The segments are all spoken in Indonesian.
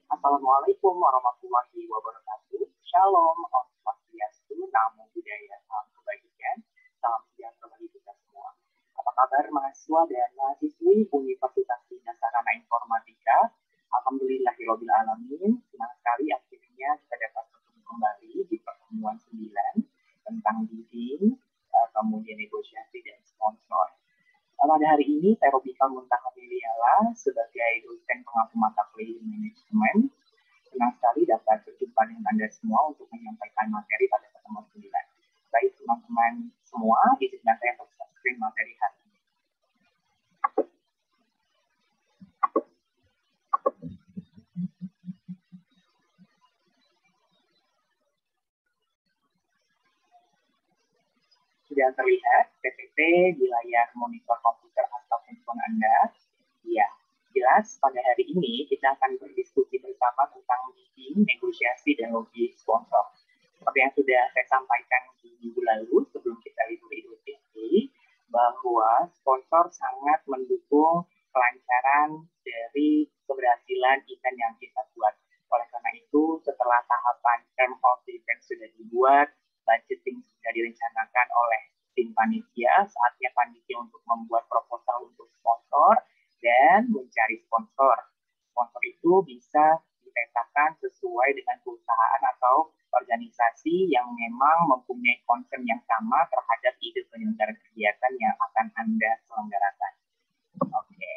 Assalamualaikum warahmatullahi wabarakatuh. Shalom, Om Swastiastu, Namo Buddhaya, Salam Kebajikan, Salam Sejahtera bagi kita semua. Apa kabar mahasiswa dan mahasiswi Universitas Dina Sarana Informatika? Alhamdulillahirabbil alamin. Senang sekali akhirnya kita dapat bertemu kembali di pertemuan 9 tentang bidding, kemudian negosiasi dan sponsor. Pada hari ini, saya Robika Muntaha Miliala sebagai dosen pengampu mata kuliah manajemen. Senang sekali dapat berjumpa dengan Anda semua untuk menyampaikan materi pada pertemuan 9. Baik teman-teman semua, izinkan saya untuk screen materi hari ini. Sudah terlihat PPT di layar monitor komputer atau handphone Anda? Ya, jelas pada hari ini kita akan berdiskusi bersama tentang bidding, negosiasi, dan lobby sponsor. Seperti yang sudah saya sampaikan di minggu lalu sebelum kita libur Idul Fitri, bahwa sponsor sangat mendukung kelancaran dari keberhasilan event yang kita buat. Oleh karena itu, setelah tahapan term of the event sudah dibuat, budgeting sudah direncanakan oleh tim panitia, saatnya panitia untuk membuat proposal untuk sponsor dan mencari sponsor. Sponsor itu bisa dipetakan sesuai dengan perusahaan atau organisasi yang memang mempunyai concern yang sama terhadap ide penyelenggara kegiatan yang akan Anda selenggarakan. Oke.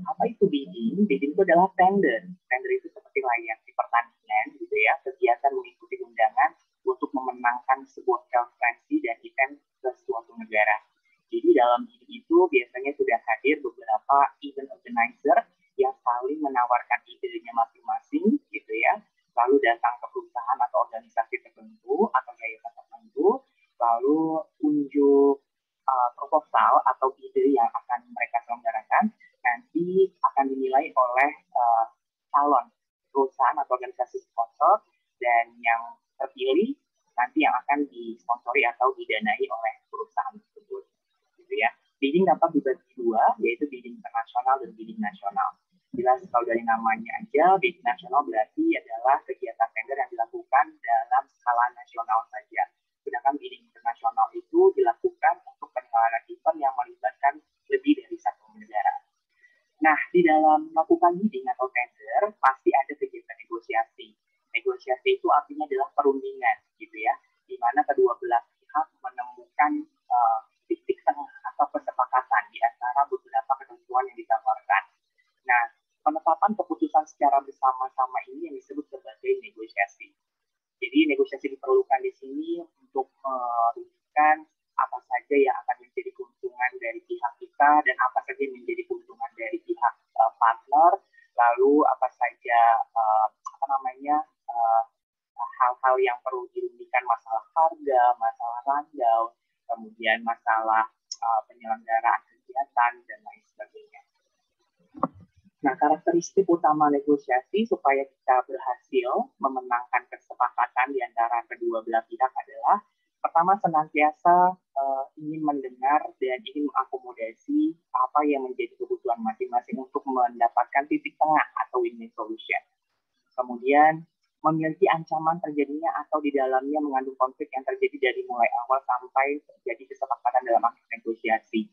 Apa itu bidding? Bidding itu adalah tender. Tender itu seperti layar di pertandingan, gitu ya. Kegiatan mengikuti undangan untuk memenangkan sebuah konferensi dan event ke suatu negara. Jadi dalam bidding itu biasanya sudah hadir beberapa event organizer yang saling menawarkan idenya masing-masing, gitu ya. Lalu datang ke perusahaan atau organisasi tertentu atau yayasan tertentu, lalu unjuk proposal atau ide yang akan mereka selenggarakan, nanti akan dinilai oleh calon perusahaan atau organisasi sponsor, dan yang terpilih nanti yang akan disponsori atau didanai oleh perusahaan tersebut, gitu ya. Bidding dapat dibagi dua, yaitu bidding internasional dan bidding nasional. Jelas kalau dari namanya aja, bidding nasional berarti adalah kegiatan tender yang dilakukan dalam skala nasional saja. Sedangkan bidding internasional itu dilakukan untuk penyelenggaraan event yang melibatkan lebih dari satu negara. Nah, di dalam melakukan bidding atau tender, pasti ada kegiatan negosiasi. Negosiasi itu artinya adalah perundingan, gitu ya, di mana kedua belah pihak menemukan titik tengah atau kesepakatan di antara beberapa ketentuan yang ditawarkan. Nah, penetapan keputusan secara bersama-sama ini yang disebut sebagai negosiasi. Jadi negosiasi diperlukan di sini untuk merumuskan apa saja yang akan menjadi keuntungan dari pihak kita dan apa saja yang menjadi keuntungan dari pihak partner, lalu apa saja hal-hal yang perlu dirundingkan, masalah harga, masalah rundown, kemudian masalah penyelenggaraan kegiatan dan lain sebagainya. Nah, karakteristik utama negosiasi supaya kita berhasil memenangkan kesepakatan di antara kedua belah pihak adalah pertama, senantiasa ingin mendengar dan ingin mengakomodasi apa yang menjadi kebutuhan masing-masing untuk mendapatkan titik tengah atau win-win solution. Kemudian, memiliki ancaman terjadinya atau di dalamnya mengandung konflik yang terjadi dari mulai awal sampai terjadi kesepakatan dalam akhir negosiasi.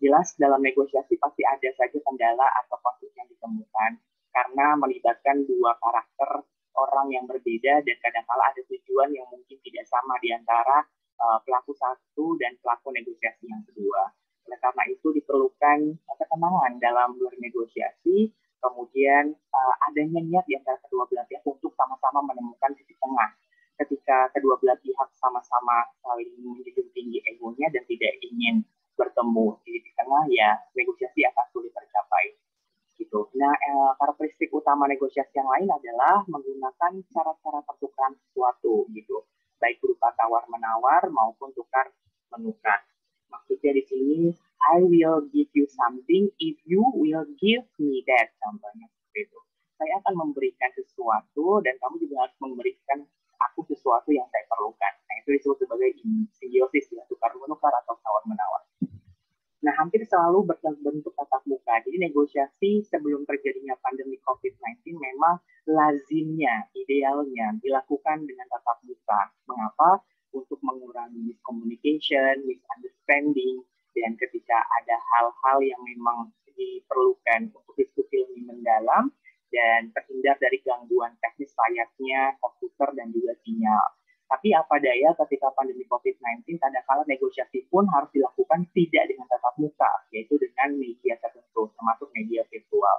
Jelas dalam negosiasi pasti ada saja kendala atau konflik yang ditemukan karena melibatkan dua karakter orang yang berbeda dan kadang-kala ada tujuan yang mungkin tidak sama di antara pelaku satu dan pelaku negosiasi yang kedua. Oleh karena itu diperlukan ketenangan dalam bernegosiasi, kemudian adanya niat di antara kedua belah pihak untuk sama-sama menemukan titik tengah. Ketika kedua belah pihak sama-sama saling menjunjung tinggi egonya dan tidak ingin bertemu di titik tengah, ya negosiasi akan sulit tercapai. Gitu. Nah, karakteristik utama negosiasi yang lain adalah menggunakan cara-cara pertukaran sesuatu, gitu, baik berupa tawar-menawar maupun tukar-menukar. Maksudnya di sini, I will give you something if you will give me that, contohnya seperti itu. Saya akan memberikan sesuatu dan kamu juga harus memberikan aku sesuatu yang saya perlukan. Nah, itu disebut sebagai simbiosis, ya, tukar-menukar atau tawar-menawar. Nah, hampir selalu berbentuk tatap muka. Jadi negosiasi sebelum terjadinya pandemi COVID-19 memang lazimnya, idealnya dilakukan dengan tatap muka. Mengapa? Untuk mengurangi miscommunication, misunderstanding, dan ketika ada hal-hal yang memang diperlukan untuk diskusi lebih mendalam dan terhindar dari gangguan teknis layaknya komputer dan juga sinyal. Tapi apa daya ketika pandemi COVID-19, kadang-kala negosiasi pun harus dilakukan tidak dengan tatap muka, yaitu dengan media tertentu, termasuk media virtual.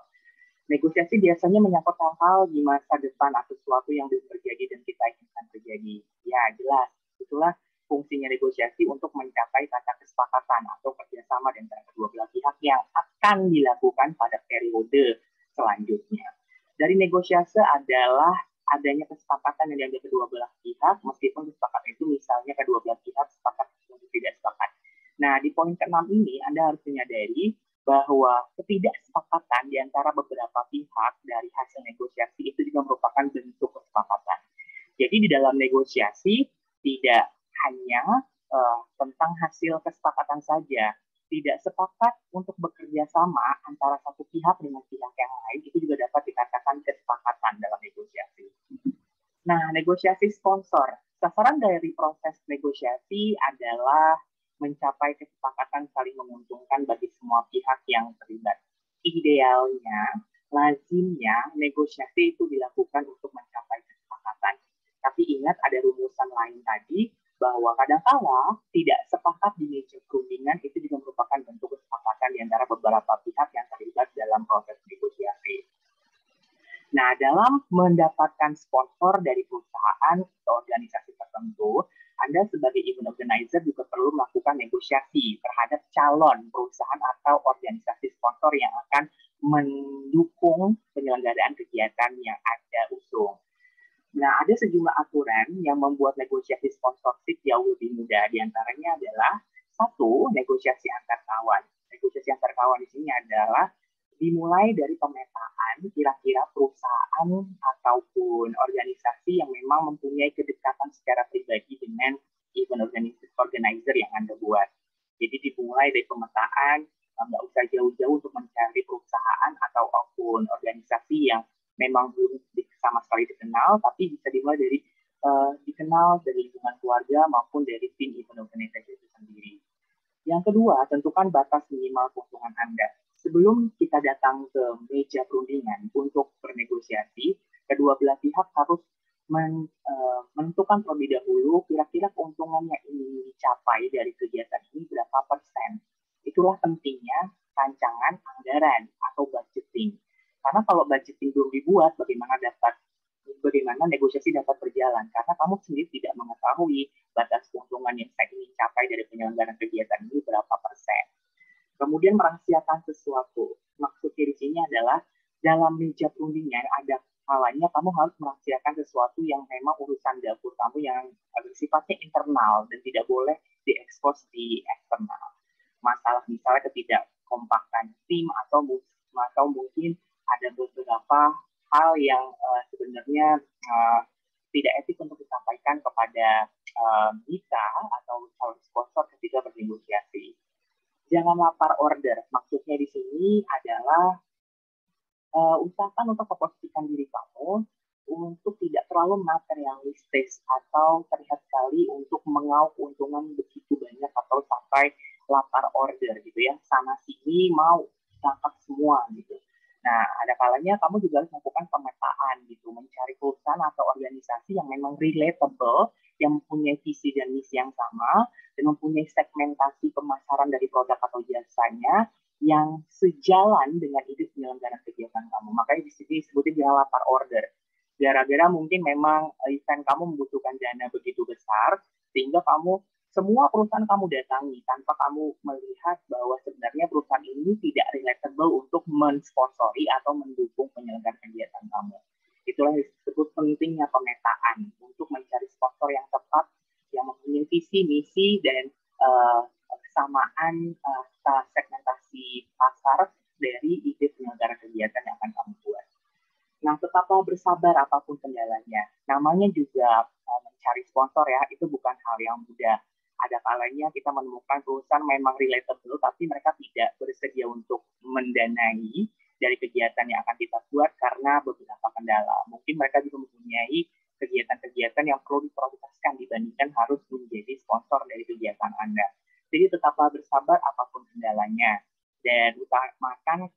Negosiasi biasanya menyangkut hal-hal di masa depan atau sesuatu yang belum terjadi dan kita inginkan terjadi. Ya, jelas. Itulah fungsinya negosiasi untuk mencapai kata kesepakatan atau kerjasama di antara kedua belah pihak yang akan dilakukan pada periode selanjutnya. Dari negosiasi adalah adanya kesepakatan yang diambil kedua belah pihak, meskipun kesepakatan itu misalnya kedua belah pihak sepakat untuk tidak sepakat. Nah, di poin ke-6 ini Anda harus menyadari bahwa ketidaksepakatan di antara beberapa pihak dari hasil negosiasi itu juga merupakan bentuk kesepakatan. Jadi di dalam negosiasi tidak hanya tentang hasil kesepakatan saja, tidak sepakat untuk bekerja sama antara satu pihak dengan pihak yang lain itu juga dapat dikatakan kesepakatan dalam negosiasi. Nah, negosiasi sponsor. Sasaran dari proses negosiasi adalah mencapai kesepakatan saling menguntungkan bagi semua pihak yang terlibat. Idealnya, lazimnya, negosiasi itu dilakukan untuk mencapai kesepakatan. Tapi ingat ada rumusan lain tadi, bahwa kadang-kala tidak sepakat di meja perundingan itu juga merupakan bentuk kesepakatan di antara beberapa pihak yang terlibat dalam proses negosiasi. Nah, dalam mendapatkan sponsor dari perusahaan atau organisasi tertentu, Anda sebagai event organizer juga perlu melakukan negosiasi terhadap calon perusahaan atau organisasi sponsor yang akan mendukung penyelenggaraan kegiatan yang Anda usung. Nah, ada sejumlah aturan yang membuat negosiasi sponsorship jauh lebih mudah. Di antaranya adalah satu, negosiasi antar kawan. Negosiasi antar kawan di sini adalah dimulai dari pemetaan kira-kira perusahaan ataupun organisasi yang memang mempunyai kedekatan secara pribadi dengan event organizer yang Anda buat. Jadi dimulai dari pemetaan, nggak usah jauh-jauh untuk mencari perusahaan ataupun organisasi yang memang belum sama sekali dikenal, tapi bisa dimulai dari dikenal dari lingkungan keluarga maupun dari tim event organizer itu sendiri. Yang kedua, tentukan batas minimal keuntungan Anda. Sebelum kita datang ke meja perundingan untuk bernegosiasi, kedua belah pihak harus menentukan terlebih dahulu kira-kira keuntungan yang ingin dicapai dari kegiatan ini berapa persen. Itulah pentingnya rancangan anggaran atau budgeting. Karena kalau budgeting belum dibuat, bagaimana negosiasi dapat berjalan? Karena kamu sendiri tidak mengetahui batas keuntungan yang saya ingin capai dari penyelenggaraan kegiatan ini berapa persen. Kemudian merahasiakan sesuatu. Maksudnya di sini adalah dalam meja perundingan ada kalanya kamu harus merahasiakan sesuatu yang memang urusan dapur kamu yang sifatnya internal dan tidak boleh diekspos di eksternal. Masalah misalnya ketidakkompakan tim atau mungkin ada beberapa hal yang sebenarnya tidak etis untuk disampaikan kepada kita atau calon sponsor ketika bernegosiasi. Jangan lapar order. Maksudnya di sini adalah usahakan untuk memposisikan diri kamu untuk tidak terlalu materialistis atau terlihat sekali untuk mengaup keuntungan begitu banyak atau sampai lapar order gitu ya. Sana sini mau tangkap semua gitu. Nah, ada kalanya kamu juga harus melakukan pemetaan gitu, mencari perusahaan atau organisasi yang memang relatable, yang mempunyai visi dan misi yang sama, dan mempunyai segmentasi pemasaran dari produk atau jasanya yang sejalan dengan ide penyelenggaraan kegiatan kamu. Makanya di sini disebutnya jangan lapar order. Gara-gara mungkin memang event kamu membutuhkan dana begitu besar, sehingga semua perusahaan kamu datangi tanpa kamu melihat bahwa sebenarnya perusahaan ini tidak relatable untuk mensponsori atau mendukung penyelenggaraan kegiatan kamu. Itulah disebut pentingnya pemetaan untuk mencari sponsor yang tepat, yang mempunyai visi, misi, dan kesamaan segmentasi pasar dari ide penyelenggaraan kegiatan yang akan kamu buat. Nah, tetaplah bersabar apapun kendalanya. Namanya juga mencari sponsor ya, itu bukan hal yang mudah. Ada kalanya kita menemukan perusahaan memang relatable, tapi mereka tidak bersedia untuk mendanai dari kegiatan yang akan kita buat karena beberapa kendala. Mungkin mereka juga mempunyai kegiatan-kegiatan yang perlu diprioritaskan dibandingkan harus menjadi sponsor dari kegiatan Anda. Jadi tetaplah bersabar apapun kendalanya dan utamakan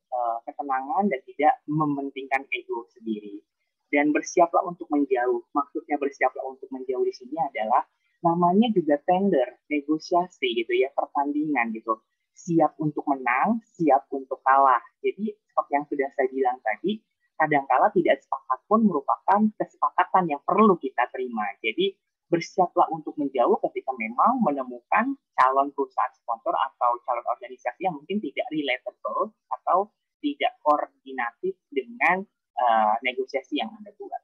ketenangan dan tidak mementingkan ego sendiri. Dan bersiaplah untuk menjauh. Maksudnya bersiaplah untuk menjauh di sini adalah namanya juga tender, negosiasi gitu ya, pertandingan gitu. Siap untuk menang, siap untuk kalah. Jadi seperti yang sudah saya bilang tadi, kadangkala tidak sepakat pun merupakan kesepakatan yang perlu kita terima. Jadi bersiaplah untuk menjauh ketika memang menemukan calon perusahaan sponsor atau calon organisasi yang mungkin tidak relatable atau tidak koordinatif dengan negosiasi yang Anda buat.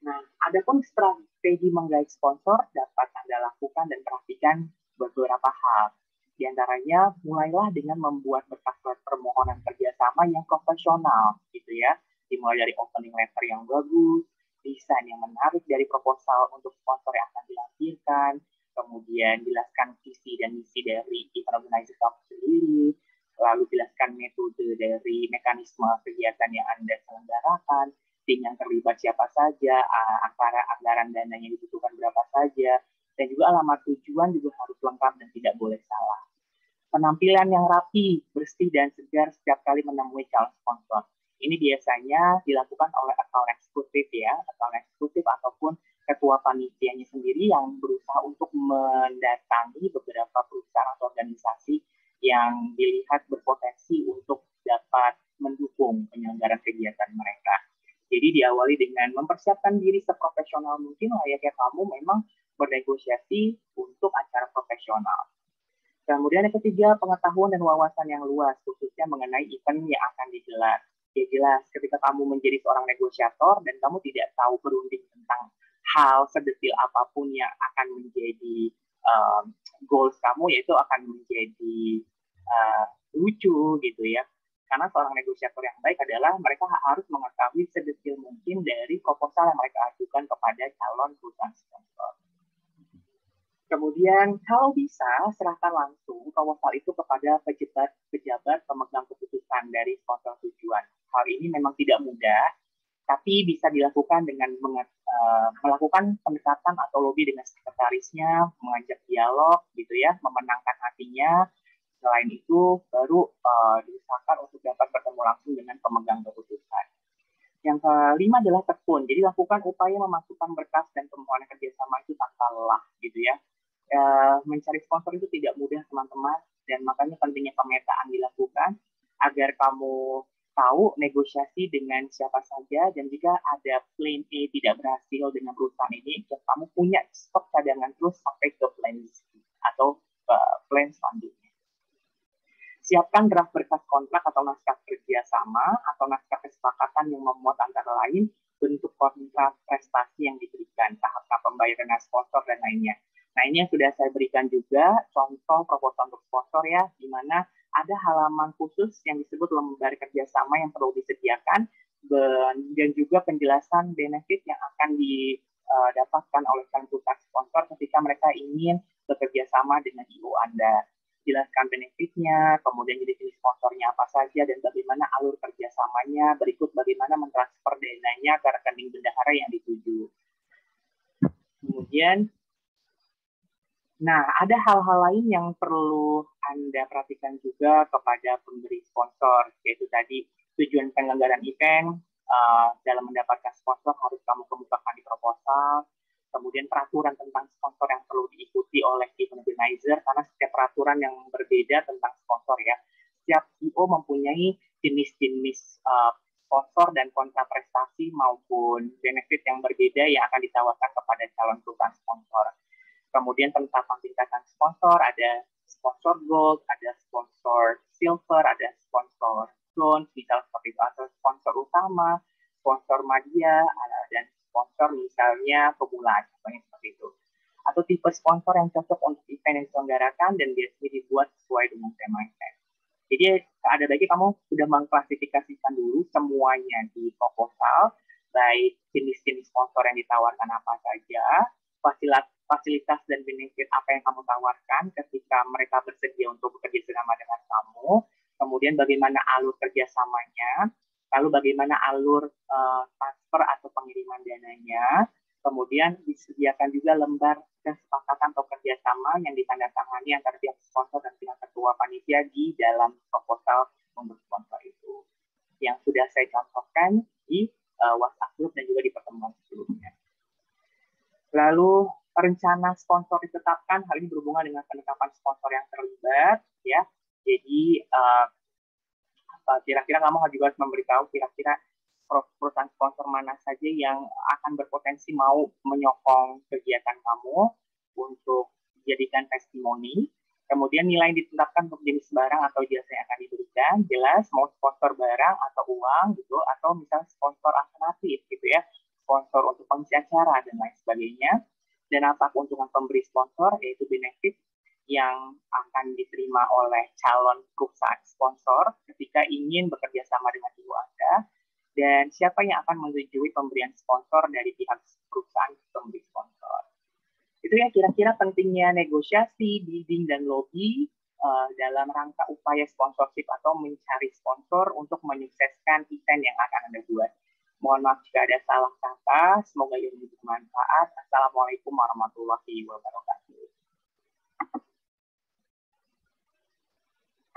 Nah, adapun strategi menggait sponsor dapat Anda lakukan dan perhatikan beberapa hal. Di antaranya, mulailah dengan membuat berkas permohonan kerjasama yang profesional, gitu ya. Dimulai dari opening letter yang bagus, desain yang menarik dari proposal untuk sponsor yang akan dilampirkan, kemudian jelaskan visi dan misi dari event organizer sendiri, lalu jelaskan metode dari mekanisme kegiatan yang Anda selenggarakan, tim yang terlibat siapa saja, anggaran dana yang dibutuhkan berapa saja, dan juga alamat tujuan juga harus lengkap dan tidak boleh salah. Penampilan yang rapi, bersih, dan segar setiap kali menemui calon sponsor. Ini biasanya dilakukan oleh account eksekutif ya, account eksekutif ataupun ketua panitianya sendiri yang berusaha untuk mendatangi beberapa perusahaan atau organisasi yang dilihat berpotensi untuk dapat mendukung penyelenggaraan kegiatan mereka. Jadi diawali dengan mempersiapkan diri seprofesional mungkin layaknya kamu memang bernegosiasi untuk acara profesional. Kemudian yang ketiga, pengetahuan dan wawasan yang luas, khususnya mengenai event yang akan digelar. Ya jelas, ketika kamu menjadi seorang negosiator dan kamu tidak tahu berunding tentang hal sedetil apapun yang akan menjadi goals kamu, yaitu akan menjadi lucu gitu ya. Karena seorang negosiator yang baik adalah mereka harus mengetahui sedetil mungkin dari proposal yang mereka ajukan kepada calon perusahaan sponsor. Kemudian, kalau bisa, serahkan langsung proposal itu kepada pejabat pemegang keputusan dari sponsor tujuan. Hal ini memang tidak mudah, tapi bisa dilakukan dengan melakukan pendekatan atau lobby dengan sekretarisnya, mengajak dialog, gitu ya, memenangkan hatinya. Selain itu, baru diusahakan untuk dapat bertemu langsung dengan pemegang keputusan. Yang kelima adalah tekun. Jadi lakukan upaya memasukkan berkas dan permohonan kerjasama itu tanpa lelah, gitu ya. Mencari sponsor itu tidak mudah, teman-teman, dan makanya pentingnya pemetaan dilakukan agar kamu tahu negosiasi dengan siapa saja, dan jika ada plan A tidak berhasil dengan perusahaan ini, kamu punya stok cadangan terus sampai ke plan C atau plan selanjutnya. Siapkan draft berkas kontrak atau naskah kerjasama atau naskah kesepakatan yang memuat antara lain bentuk kontrak prestasi yang diberikan, tahap pembayaran sponsor, dan lainnya. Nah, ini yang sudah saya berikan juga contoh proposal untuk sponsor ya, di mana ada halaman khusus yang disebut lembar kerjasama yang perlu disediakan dan juga penjelasan benefit yang akan didapatkan oleh perusahaan sponsor ketika mereka ingin bekerja sama dengan IO Anda. Jelaskan benefitnya, kemudian jenis sponsornya apa saja, dan bagaimana alur kerjasamanya, berikut bagaimana mentransfer dananya ke rekening bendahara yang dituju. Kemudian, nah ada hal-hal lain yang perlu Anda perhatikan juga kepada pemberi sponsor, yaitu tadi tujuan penyelenggaraan event, dalam mendapatkan sponsor harus kamu kemukakan di proposal, kemudian peraturan tentang sponsor yang perlu diikuti oleh event organizer, karena setiap peraturan yang berbeda tentang sponsor ya. Setiap IO mempunyai jenis-jenis sponsor dan kontra prestasi maupun benefit yang berbeda yang akan ditawarkan kepada calon perusahaan sponsor. Kemudian penetapan tingkatan sponsor, ada sponsor gold, ada sponsor silver, ada sponsor bronze, misal seperti itu, atau sponsor utama, sponsor media, dan sponsor misalnya pemula, contohnya seperti itu. Atau tipe sponsor yang cocok untuk event yang diselenggarakan dan biasanya dibuat sesuai dengan tema event. Jadi ada baiknya kamu sudah mengklasifikasikan dulu semuanya di proposal, baik jenis-jenis sponsor yang ditawarkan apa saja, fasilitas dan benefit apa yang kamu tawarkan ketika mereka bersedia untuk bekerja sama dengan kamu, kemudian bagaimana alur kerjasamanya, lalu bagaimana alur transfer atau pengiriman dananya, kemudian disediakan juga lembar kesepakatan atau kerjasama yang ditandatangani antara pihak sponsor dan pihak ketua panitia di dalam proposal untuk sponsor itu, yang sudah saya contohkan di WhatsApp group dan juga di pertemuan sebelumnya. Lalu rencana sponsor ditetapkan, hal ini berhubungan dengan penetapan sponsor yang terlibat, ya. Jadi kira-kira kamu juga harus memberitahu kira-kira perusahaan sponsor mana saja yang akan berpotensi mau menyokong kegiatan kamu untuk dijadikan testimoni. Kemudian nilai yang ditetapkan untuk jenis barang atau jasa yang akan diberikan, jelas mau sponsor barang atau uang gitu, atau misalnya sponsor alternatif gitu ya, sponsor untuk pengisi acara dan lain sebagainya. Dan apa keuntungan pemberi sponsor, yaitu benefit yang akan diterima oleh calon perusahaan sponsor ketika ingin bekerja sama dengan ibu Anda, dan siapa yang akan menyetujui pemberian sponsor dari pihak perusahaan pemberi sponsor. Itu ya kira-kira pentingnya negosiasi, bidding, dan lobby dalam rangka upaya sponsorship atau mencari sponsor untuk menyukseskan event yang akan Anda buat. Mohon maaf jika ada salah kata, semoga ini bermanfaat. Assalamualaikum warahmatullahi wabarakatuh.